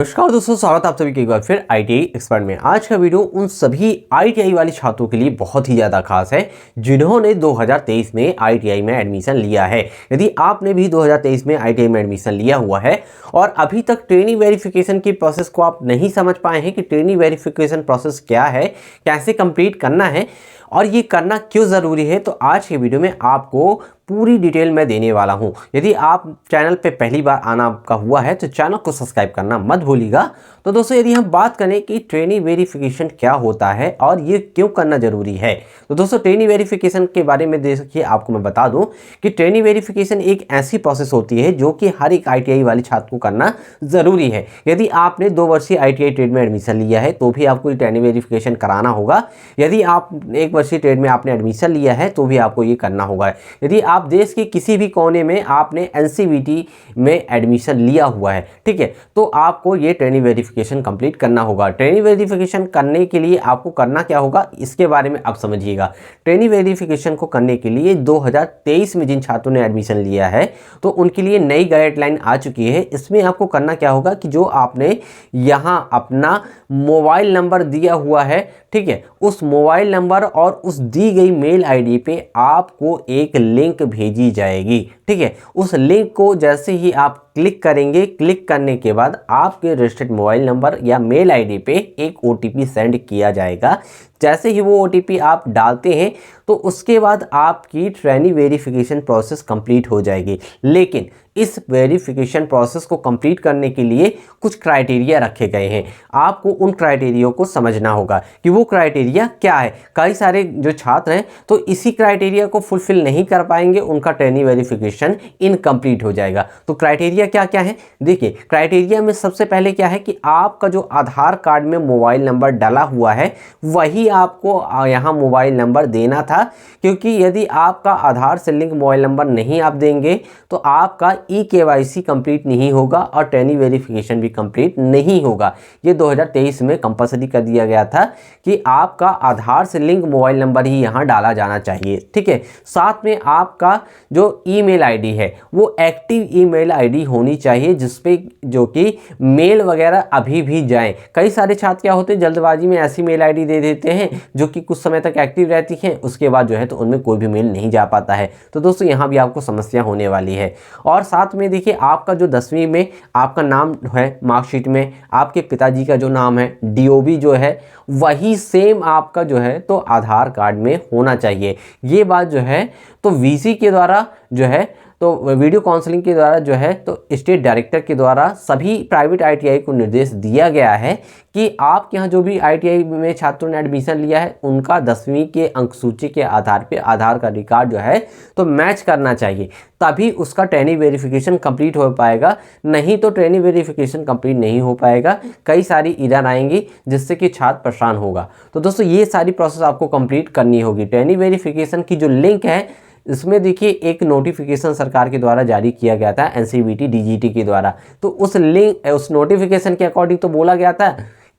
नमस्कार दोस्तों, स्वागत है आप सभी की एक बार फिर ITI एक्सपर्ट में। आज का वीडियो उन सभी ITI वाले छात्रों के लिए बहुत ही ज़्यादा खास है जिन्होंने 2023 में ITI में एडमिशन लिया है। यदि आपने भी 2023 में ITI में एडमिशन लिया हुआ है और अभी तक ट्रेनिंग वेरिफिकेशन की प्रोसेस को आप नहीं समझ पाए हैं कि ट्रेनिंग वेरिफिकेशन प्रोसेस क्या है, कैसे कंप्लीट करना है और ये करना क्यों ज़रूरी है, तो आज के वीडियो में आपको पूरी डिटेल में देने वाला हूं। यदि आप चैनल पे पहली बार आना आपका हुआ है तो चैनल को सब्सक्राइब करना मत भूलिएगा। तो दोस्तों, यदि हम बात करें कि ट्रेनिंग वेरिफिकेशन क्या होता है और ये क्यों करना ज़रूरी है, तो दोस्तों ट्रेनिंग वेरिफिकेशन के बारे में देखिए आपको मैं बता दूं कि ट्रेनिंग वेरिफिकेशन एक ऐसी प्रोसेस होती है जो कि हर एक ITI वाले छात्र को करना ज़रूरी है। यदि आपने 2 वर्षीय ITI ट्रेड में एडमिशन लिया है तो भी आपको ट्रेनिंग वेरिफिकेशन कराना होगा। यदि आप 1 वर्षीय ट्रेड में आपने एडमिशन लिया है तो भी आपको ये करना होगा। यदि आप देश के किसी भी कोने में आपने NCVT में एडमिशन लिया हुआ है, ठीक है, तो आपको ये ट्रेनिंग वेरिफिकेशन कंप्लीट करना होगा। ट्रेनिंग वेरिफिकेशन करने के लिए आपको करना क्या होगा, इसके बारे में आप समझिएगा। ट्रेनिंग वेरिफिकेशन को करने के लिए 2023 में जिन छात्रों ने एडमिशन लिया है तो उनके लिए नई गाइडलाइन आ चुकी है। इसमें आपको करना क्या होगा कि जो आपने यहाँ अपना मोबाइल नंबर दिया हुआ है, ठीक है, उस मोबाइल नंबर और उस दी गई मेल ID पे आपको एक लिंक भेजी जाएगी। ठीक है, उस लिंक को जैसे ही आप क्लिक करेंगे, क्लिक करने के बाद आपके रजिस्टर्ड मोबाइल नंबर या मेल ID पे एक OTP सेंड किया जाएगा। जैसे ही वो OTP आप डालते हैं तो उसके बाद आपकी ट्रेनिंग वेरिफिकेशन प्रोसेस कंप्लीट हो जाएगी। लेकिन इस वेरिफिकेशन प्रोसेस को कंप्लीट करने के लिए कुछ क्राइटेरिया रखे गए हैं। आपको उन क्राइटेरिया को समझना होगा कि वो क्राइटेरिया क्या है। कई सारे जो छात्र हैं तो इसी क्राइटेरिया को फुलफिल नहीं कर पाएंगे, उनका ट्रेनिंग वेरिफिकेशन इनकम्प्लीट हो जाएगा। तो क्राइटेरिया क्या क्या है, देखिए क्राइटेरिया में सबसे पहले क्या है कि आपका जो आधार कार्ड में मोबाइल नंबर डाला हुआ है वही आपको यहाँ मोबाइल नंबर देना था, क्योंकि यदि आपका आधार से लिंक मोबाइल नंबर नहीं आप देंगे तो आपका eKYC कंप्लीट नहीं होगा और ट्रेनिंग वेरिफिकेशन भी कंप्लीट नहीं होगा। ये 2023 में कंपलसरी कर दिया गया था कि आपका आधार से लिंक मोबाइल नंबर ही यहाँ डाला जाना चाहिए। ठीक है, साथ में आपका जो ईमेल ID है वो एक्टिव ईमेल ID होनी चाहिए, जिसपे जो कि मेल वगैरह अभी भी जाए। कई सारे छात्र क्या होते हैं, जल्दबाजी में ऐसी मेल ID दे देते हैं जो कि कुछ समय तक एक्टिव रहती है, उसके बाद जो है तो उनमें कोई भी मेल नहीं जा पाता है। तो दोस्तों यहाँ भी आपको समस्या होने वाली है। और साथ में देखिए आपका जो 10वीं में आपका नाम है मार्कशीट में, आपके पिताजी का जो नाम है DOB जो है वही सेम आपका जो है तो आधार कार्ड में होना चाहिए। ये बात जो है तो VC के द्वारा जो है तो वीडियो काउंसलिंग के द्वारा जो है तो स्टेट डायरेक्टर के द्वारा सभी प्राइवेट ITI को निर्देश दिया गया है कि आपके यहाँ जो भी ITI में छात्रों ने एडमिशन लिया है उनका 10वीं के अंक सूची के आधार पे आधार का रिकॉर्ड जो है तो मैच करना चाहिए, तभी उसका ट्रेनिंग वेरिफिकेशन कंप्लीट हो पाएगा। नहीं तो ट्रेनिंग वेरिफिकेशन कंप्लीट नहीं हो पाएगा, कई सारी एरर आएंगी जिससे कि छात्र परेशान होगा। तो दोस्तों ये सारी प्रोसेस आपको कंप्लीट करनी होगी। ट्रेनिंग वेरिफिकेशन की जो लिंक है इसमें देखिए एक नोटिफिकेशन सरकार के द्वारा जारी किया गया था NCVT DGT के द्वारा। तो उस लिंक उस नोटिफिकेशन के अकॉर्डिंग तो बोला गया था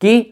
कि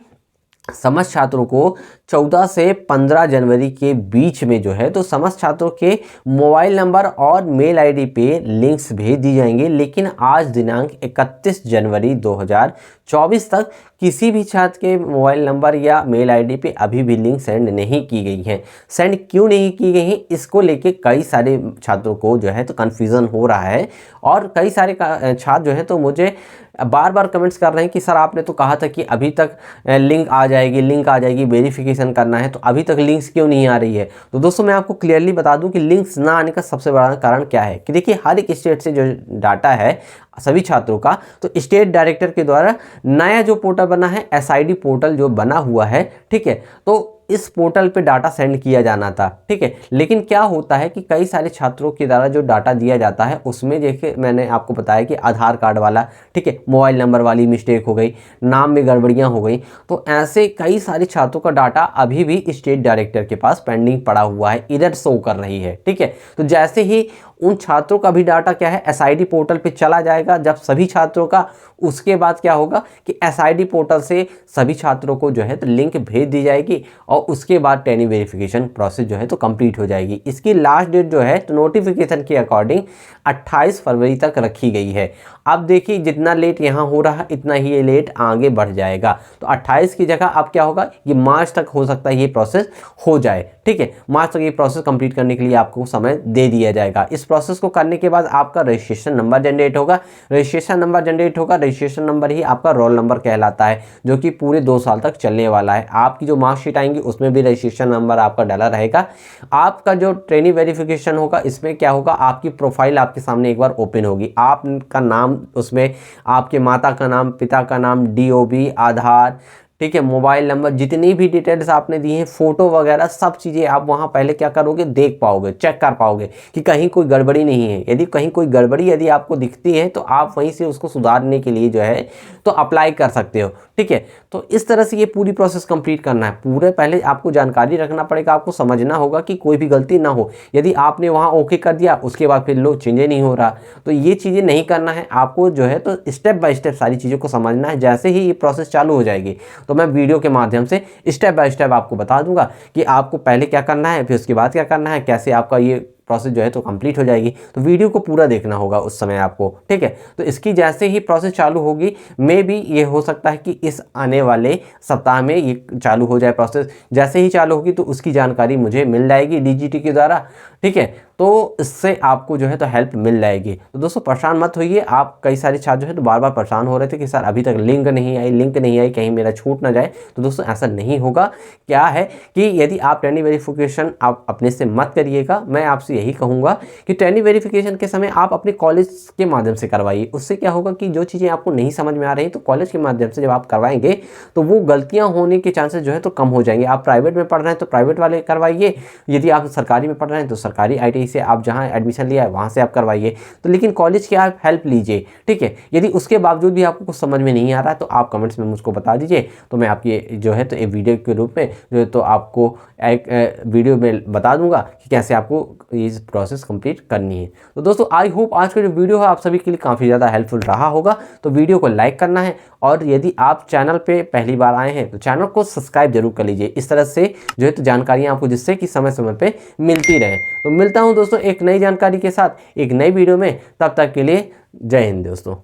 समस्त छात्रों को 14 से 15 जनवरी के बीच में जो है तो समस्त छात्रों के मोबाइल नंबर और मेल ID पे लिंक्स भेज दी जाएंगे। लेकिन आज दिनांक 31 जनवरी 2024 तक किसी भी छात्र के मोबाइल नंबर या मेल ID पे अभी भी लिंक सेंड नहीं की गई है। सेंड क्यों नहीं की गई है, इसको लेके कई सारे छात्रों को जो है तो कन्फ्यूज़न हो रहा है। और कई सारे छात्र जो है तो मुझे बार बार कमेंट्स कर रहे हैं कि सर आपने तो कहा था कि अभी तक लिंक आ जाएगी, वेरिफिकेशन करना है, तो अभी तक लिंक्स क्यों नहीं आ रही है। तो दोस्तों मैं आपको क्लियरली बता दूं कि लिंक्स ना आने का सबसे बड़ा कारण क्या है कि देखिए हर एक स्टेट से जो डाटा है सभी छात्रों का, तो स्टेट डायरेक्टर के द्वारा नया जो पोर्टल बना है SID पोर्टल जो बना हुआ है, ठीक है, तो इस पोर्टल पे डाटा सेंड किया जाना था। ठीक है, लेकिन क्या होता है कि कई सारे छात्रों के द्वारा जो डाटा दिया जाता है उसमें देखिए मैंने आपको बताया कि आधार कार्ड वाला, ठीक है, मोबाइल नंबर वाली मिस्टेक हो गई, नाम में गड़बड़ियां हो गई। तो ऐसे कई सारे छात्रों का डाटा अभी भी स्टेट डायरेक्टर के पास पेंडिंग पड़ा हुआ है, एरर शो कर रही है। ठीक है, तो जैसे ही उन छात्रों का भी डाटा क्या है SID पोर्टल पे चला जाएगा जब सभी छात्रों का। उसके बाद क्या होगा कि SID पोर्टल से सभी छात्रों को जो है तो लिंक भेज दी जाएगी और उसके बाद टेनी वेरिफिकेशन प्रोसेस जो है तो कंप्लीट हो जाएगी। इसकी लास्ट डेट जो है तो नोटिफिकेशन के अकॉर्डिंग 28 फरवरी तक रखी गई है। अब देखिए जितना लेट यहाँ हो रहा है इतना ही ये लेट आगे बढ़ जाएगा। तो 28 की जगह अब क्या होगा, ये मार्च तक हो सकता है ये प्रोसेस हो जाए। ठीक है, मार्च तक ये प्रोसेस कंप्लीट करने के लिए आपको समय दे दिया जाएगा। इस प्रोसेस को करने के बाद आपका रजिस्ट्रेशन नंबर जनरेट होगा। रजिस्ट्रेशन नंबर जनरेट होगा, रजिस्ट्रेशन नंबर ही आपका रोल नंबर कहलाता है, जो कि पूरे 2 साल तक चलने वाला है। आपकी जो मार्कशीट आएंगी उसमें भी रजिस्ट्रेशन नंबर आपका डाला रहेगा। आपका जो ट्रेनी वेरिफिकेशन होगा इसमें क्या होगा, आपकी प्रोफाइल आपके सामने एक बार ओपन होगी। आपका नाम उसमें, आपके माता का नाम, पिता का नाम, DOB, आधार, ठीक है, मोबाइल नंबर, जितनी भी डिटेल्स आपने दी हैं, फोटो वगैरह सब चीज़ें आप वहाँ पहले क्या करोगे, देख पाओगे, चेक कर पाओगे कि कहीं कोई गड़बड़ी नहीं है। यदि कहीं कोई गड़बड़ी यदि आपको दिखती है तो आप वहीं से उसको सुधारने के लिए जो है तो अप्लाई कर सकते हो। ठीक है, तो इस तरह से ये पूरी प्रोसेस कंप्लीट करना है। पूरे पहले आपको जानकारी रखना पड़ेगा, आपको समझना होगा कि कोई भी गलती ना हो। यदि आपने वहाँ ओके कर दिया उसके बाद फिर लो चेंज नहीं हो रहा, तो ये चीज़ें नहीं करना है। आपको जो है तो स्टेप बाय स्टेप सारी चीज़ों को समझना है। जैसे ही ये प्रोसेस चालू हो जाएगी तो मैं वीडियो के माध्यम से स्टेप बाय स्टेप आपको बता दूंगा कि आपको पहले क्या करना है, फिर उसके बाद क्या करना है, कैसे आपका ये प्रोसेस जो है तो कंप्लीट हो जाएगी। तो वीडियो को पूरा देखना होगा उस समय आपको। ठीक है, तो इसकी जैसे ही प्रोसेस चालू होगी, मे भी ये हो सकता है कि इस आने वाले सप्ताह में ये चालू हो जाए प्रोसेस। जैसे ही चालू होगी तो उसकी जानकारी मुझे मिल जाएगी DGT के द्वारा। ठीक है, तो इससे आपको जो है तो हेल्प मिल जाएगी। तो दोस्तों परेशान मत होइए। आप कई सारे छात्र जो है तो बार बार परेशान हो रहे थे कि सर अभी तक लिंक नहीं आई, कहीं मेरा छूट ना जाए। तो दोस्तों ऐसा नहीं होगा। क्या है कि यदि आप ट्रेनी वेरिफिकेशन आप अपने से मत करिएगा, मैं आपसे यही कहूँगा कि ट्रेनी वेरिफिकेशन के समय आप अपने कॉलेज के माध्यम से करवाइए। उससे क्या होगा कि जो चीज़ें आपको नहीं समझ में आ रही तो कॉलेज के माध्यम से जब आप करवाएंगे तो वो गलतियाँ होने के चांसेस जो है तो कम हो जाएंगे। आप प्राइवेट में पढ़ रहे हैं तो प्राइवेट वाले करवाइए, यदि आप सरकारी में पढ़ रहे हैं तो सरकारी ITI से आप जहाँ एडमिशन लिया है वहाँ से आप करवाइए। तो लेकिन कॉलेज की आप हेल्प लीजिए। ठीक है, यदि उसके बावजूद भी आपको कुछ समझ में नहीं आ रहा है तो आप कमेंट्स में मुझको बता दीजिए, तो मैं आपकी जो है तो एक वीडियो के रूप में जो है तो आपको एक वीडियो में बता दूंगा कि कैसे आपको ये प्रोसेस कंप्लीट करनी है। तो दोस्तों आई होप आज का जो वीडियो है आप सभी के लिए काफ़ी ज़्यादा हेल्पफुल रहा होगा। तो वीडियो को लाइक करना है और यदि आप चैनल पे पहली बार आए हैं तो चैनल को सब्सक्राइब जरूर कर लीजिए। इस तरह से जो है तो जानकारियाँ आपको जिससे कि समय समय पे मिलती रहे। तो मिलता हूँ दोस्तों एक नई जानकारी के साथ एक नई वीडियो में, तब तक के लिए जय हिंद दोस्तों।